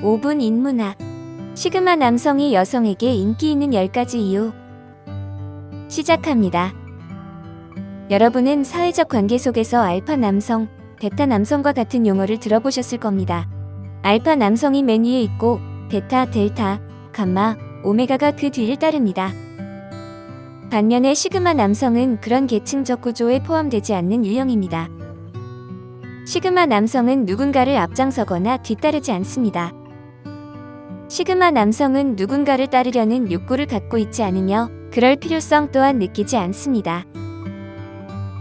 5분 인문학. 시그마 남성이 여성에게 인기 있는 10가지 이유. 시작합니다. 여러분은 사회적 관계 속에서 알파 남성, 베타 남성과 같은 용어를 들어보셨을 겁니다. 알파 남성이 맨 위에 있고 베타, 델타, 감마, 오메가가 그 뒤를 따릅니다. 반면에 시그마 남성은 그런 계층적 구조에 포함되지 않는 유형입니다. 시그마 남성은 누군가를 앞장서거나 뒤따르지 않습니다. 시그마 남성은 누군가를 따르려는 욕구를 갖고 있지 않으며 그럴 필요성 또한 느끼지 않습니다.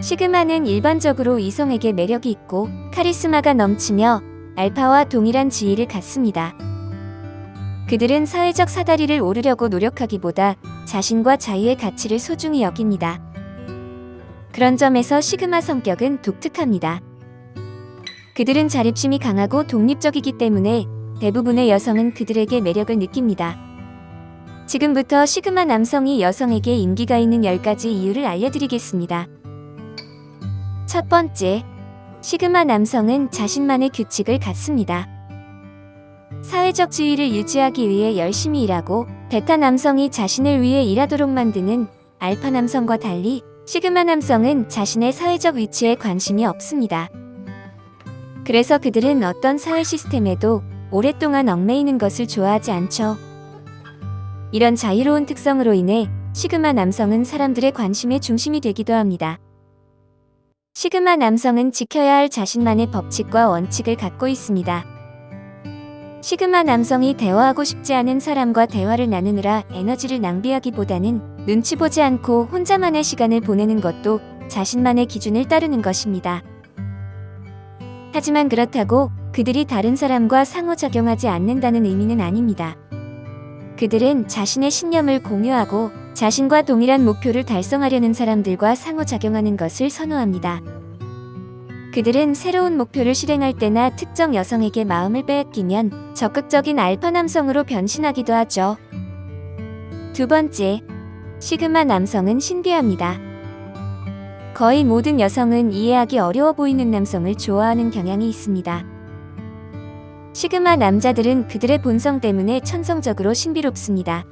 시그마는 일반적으로 이성에게 매력이 있고 카리스마가 넘치며 알파와 동일한 지위를 갖습니다. 그들은 사회적 사다리를 오르려고 노력하기보다 자신과 자유의 가치를 소중히 여깁니다. 그런 점에서 시그마 성격은 독특합니다. 그들은 자립심이 강하고 독립적이기 때문에 대부분의 여성은 그들에게 매력을 느낍니다. 지금부터 시그마 남성이 여성에게 인기가 있는 10가지 이유를 알려드리겠습니다. 첫 번째, 시그마 남성은 자신만의 규칙을 갖습니다. 사회적 지위를 유지하기 위해 열심히 일하고 베타 남성이 자신을 위해 일하도록 만드는 알파 남성과 달리 시그마 남성은 자신의 사회적 위치에 관심이 없습니다. 그래서 그들은 어떤 사회 시스템에도 오랫동안 얽매이는 것을 좋아하지 않죠. 이런 자유로운 특성으로 인해 시그마 남성은 사람들의 관심의 중심이 되기도 합니다. 시그마 남성은 지켜야 할 자신만의 법칙과 원칙을 갖고 있습니다. 시그마 남성이 대화하고 싶지 않은 사람과 대화를 나누느라 에너지를 낭비하기보다는 눈치 보지 않고 혼자만의 시간을 보내는 것도 자신만의 기준을 따르는 것입니다. 하지만 그렇다고 그들이 다른 사람과 상호작용하지 않는다는 의미는 아닙니다. 그들은 자신의 신념을 공유하고 자신과 동일한 목표를 달성하려는 사람들과 상호작용하는 것을 선호합니다. 그들은 새로운 목표를 실행할 때나 특정 여성에게 마음을 빼앗기면 적극적인 알파 남성으로 변신하기도 하죠. 두 번째, 시그마 남성은 신비합니다. 거의 모든 여성은 이해하기 어려워 보이는 남성을 좋아하는 경향이 있습니다. 시그마 남자들은 그들의 본성 때문에 천성적으로 신비롭습니다.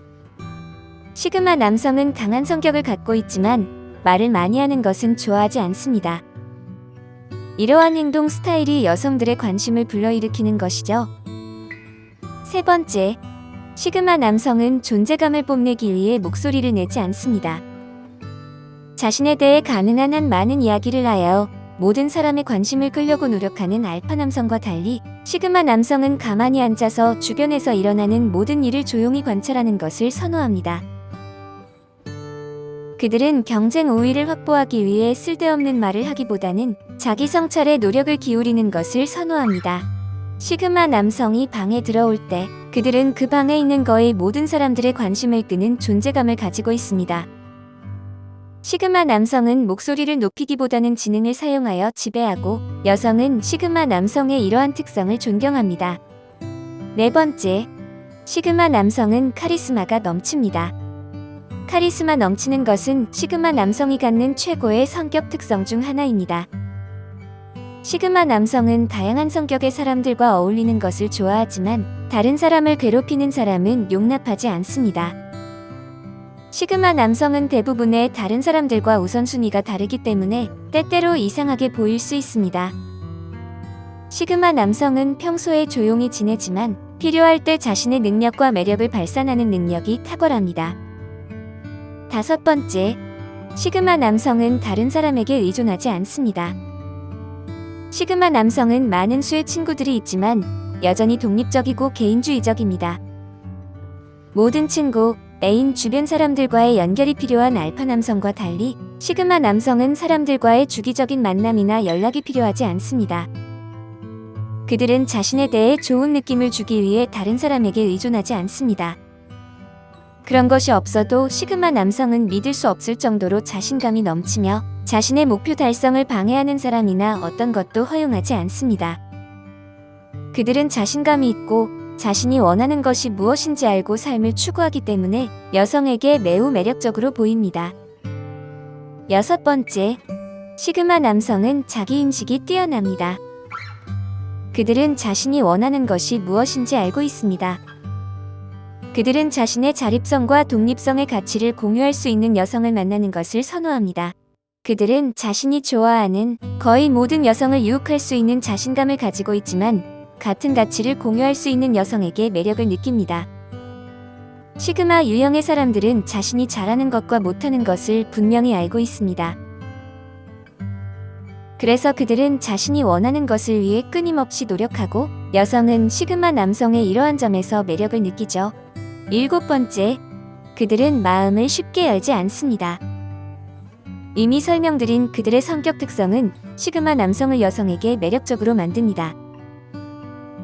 시그마 남성은 강한 성격을 갖고 있지만 말을 많이 하는 것은 좋아하지 않습니다. 이러한 행동 스타일이 여성들의 관심을 불러일으키는 것이죠. 세 번째, 시그마 남성은 존재감을 뽐내기 위해 목소리를 내지 않습니다. 자신에 대해 가능한 한 많은 이야기를 하여 모든 사람의 관심을 끌려고 노력하는 알파 남성과 달리 시그마 남성은 가만히 앉아서 주변에서 일어나는 모든 일을 조용히 관찰하는 것을 선호합니다. 그들은 경쟁 우위를 확보하기 위해 쓸데없는 말을 하기보다는 자기 성찰에 노력을 기울이는 것을 선호합니다. 시그마 남성이 방에 들어올 때 그들은 그 방에 있는 거의 모든 사람들의 관심을 끄는 존재감을 가지고 있습니다. 시그마 남성은 목소리를 높이기보다는 지능을 사용하여 지배하고 여성은 시그마 남성의 이러한 특성을 존경합니다. 네 번째, 시그마 남성은 카리스마가 넘칩니다. 카리스마 넘치는 것은 시그마 남성이 갖는 최고의 성격 특성 중 하나입니다. 시그마 남성은 다양한 성격의 사람들과 어울리는 것을 좋아하지만 다른 사람을 괴롭히는 사람은 용납하지 않습니다. 시그마 남성은 대부분의 다른 사람들과 우선순위가 다르기 때문에 때때로 이상하게 보일 수 있습니다. 시그마 남성은 평소에 조용히 지내지만 필요할 때 자신의 능력과 매력을 발산하는 능력이 탁월합니다. 다섯 번째, 시그마 남성은 다른 사람에게 의존하지 않습니다. 시그마 남성은 많은 수의 친구들이 있지만 여전히 독립적이고 개인주의적입니다. 모든 친구, 애인, 주변 사람들과의 연결이 필요한 알파 남성과 달리 시그마 남성은 사람들과의 주기적인 만남이나 연락이 필요하지 않습니다. 그들은 자신에 대해 좋은 느낌을 주기 위해 다른 사람에게 의존하지 않습니다. 그런 것이 없어도 시그마 남성은 믿을 수 없을 정도로 자신감이 넘치며 자신의 목표 달성을 방해하는 사람이나 어떤 것도 허용하지 않습니다. 그들은 자신감이 있고 자신이 원하는 것이 무엇인지 알고 삶을 추구하기 때문에 여성에게 매우 매력적으로 보입니다. 여섯 번째, 시그마 남성은 자기인식이 뛰어납니다. 그들은 자신이 원하는 것이 무엇인지 알고 있습니다. 그들은 자신의 자립성과 독립성의 가치를 공유할 수 있는 여성을 만나는 것을 선호합니다. 그들은 자신이 좋아하는 거의 모든 여성을 유혹할 수 있는 자신감을 가지고 있지만 같은 가치를 공유할 수 있는 여성에게 매력을 느낍니다. 시그마 유형의 사람들은 자신이 잘하는 것과 못하는 것을 분명히 알고 있습니다. 그래서 그들은 자신이 원하는 것을 위해 끊임없이 노력하고 여성은 시그마 남성의 이러한 점에서 매력을 느끼죠. 7번째, 그들은 마음을 쉽게 열지 않습니다. 이미 설명드린 그들의 성격 특성은 시그마 남성을 여성에게 매력적으로 만듭니다.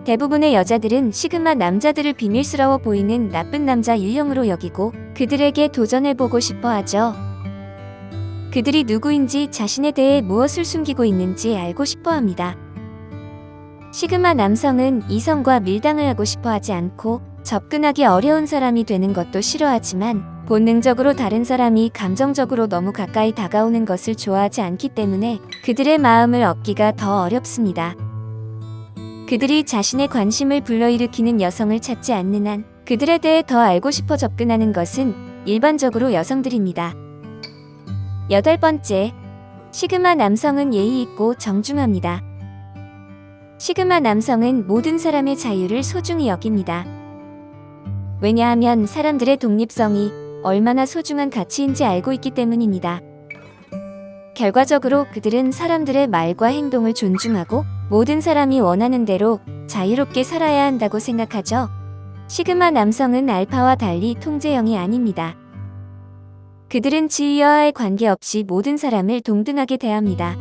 대부분의 여자들은 시그마 남자들을 비밀스러워 보이는 나쁜 남자 유형으로 여기고 그들에게 도전해보고 싶어 하죠. 그들이 누구인지 자신에 대해 무엇을 숨기고 있는지 알고 싶어 합니다. 시그마 남성은 이성과 밀당을 하고 싶어 하지 않고 접근하기 어려운 사람이 되는 것도 싫어하지만 본능적으로 다른 사람이 감정적으로 너무 가까이 다가오는 것을 좋아하지 않기 때문에 그들의 마음을 얻기가 더 어렵습니다. 그들이 자신의 관심을 불러일으키는 여성을 찾지 않는 한 그들에 대해 더 알고 싶어 접근하는 것은 일반적으로 여성들입니다. 8번째, 시그마 남성은 예의 있고 정중합니다. 시그마 남성은 모든 사람의 자유를 소중히 여깁니다. 왜냐하면 사람들의 독립성이 얼마나 소중한 가치인지 알고 있기 때문입니다. 결과적으로 그들은 사람들의 말과 행동을 존중하고 모든 사람이 원하는 대로 자유롭게 살아야 한다고 생각하죠. 시그마 남성은 알파와 달리 통제형이 아닙니다. 그들은 지위와의 관계없이 모든 사람을 동등하게 대합니다.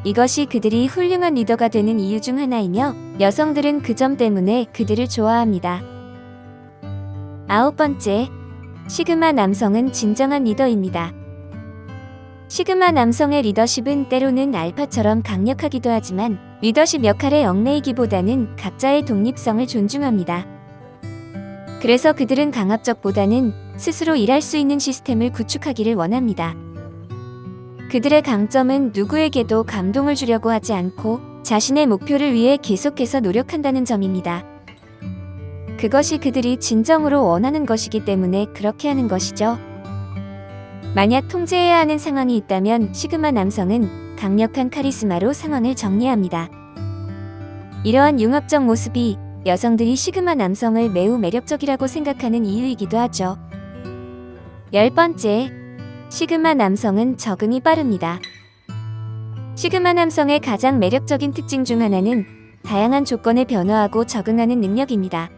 이것이 그들이 훌륭한 리더가 되는 이유 중 하나이며 여성들은 그 점 때문에 그들을 좋아합니다. 9번째, 시그마 남성은 진정한 리더입니다. 시그마 남성의 리더십은 때로는 알파처럼 강력하기도 하지만 리더십 역할에 얽매이기보다는 각자의 독립성을 존중합니다. 그래서 그들은 강압적보다는 스스로 일할 수 있는 시스템을 구축하기를 원합니다. 그들의 강점은 누구에게도 감동을 주려고 하지 않고 자신의 목표를 위해 계속해서 노력한다는 점입니다. 그것이 그들이 진정으로 원하는 것이기 때문에 그렇게 하는 것이죠. 만약 통제해야 하는 상황이 있다면 시그마 남성은 강력한 카리스마로 상황을 정리합니다. 이러한 융합적 모습이 여성들이 시그마 남성을 매우 매력적이라고 생각하는 이유이기도 하죠. 10번째, 시그마 남성은 적응이 빠릅니다. 시그마 남성의 가장 매력적인 특징 중 하나는 다양한 조건에 변화하고 적응하는 능력입니다.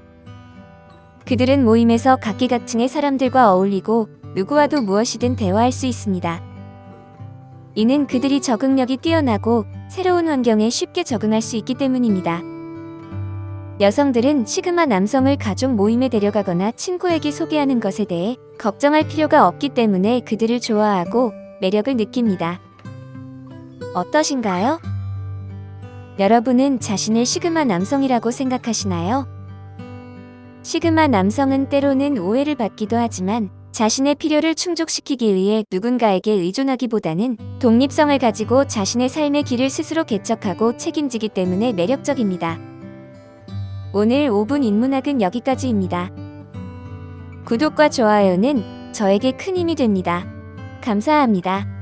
그들은 모임에서 각기각층의 사람들과 어울리고 누구와도 무엇이든 대화할 수 있습니다. 이는 그들이 적응력이 뛰어나고 새로운 환경에 쉽게 적응할 수 있기 때문입니다. 여성들은 시그마 남성을 가족 모임에 데려가거나 친구에게 소개하는 것에 대해 걱정할 필요가 없기 때문에 그들을 좋아하고 매력을 느낍니다. 어떠신가요? 여러분은 자신을 시그마 남성이라고 생각하시나요? 시그마 남성은 때로는 오해를 받기도 하지만 자신의 필요를 충족시키기 위해 누군가에게 의존하기보다는 독립성을 가지고 자신의 삶의 길을 스스로 개척하고 책임지기 때문에 매력적입니다. 오늘 5분 인문학은 여기까지입니다. 구독과 좋아요는 저에게 큰 힘이 됩니다. 감사합니다.